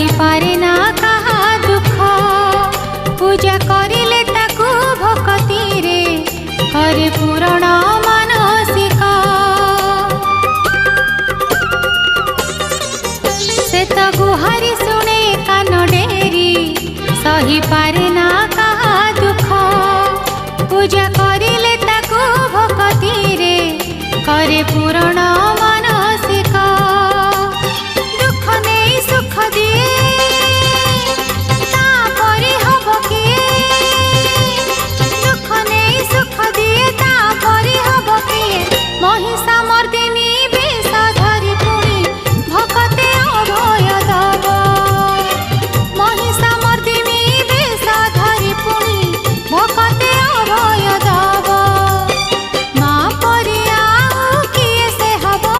सही पारे ना कहा दुख पूजा करिले ताकू भक्ति रे करे पूरण मानसिक से तो गुहारी शुणे कान डेरी सही पारे ना कहा दुख पूजा करिले ताकू भक्ति रे करे पूरण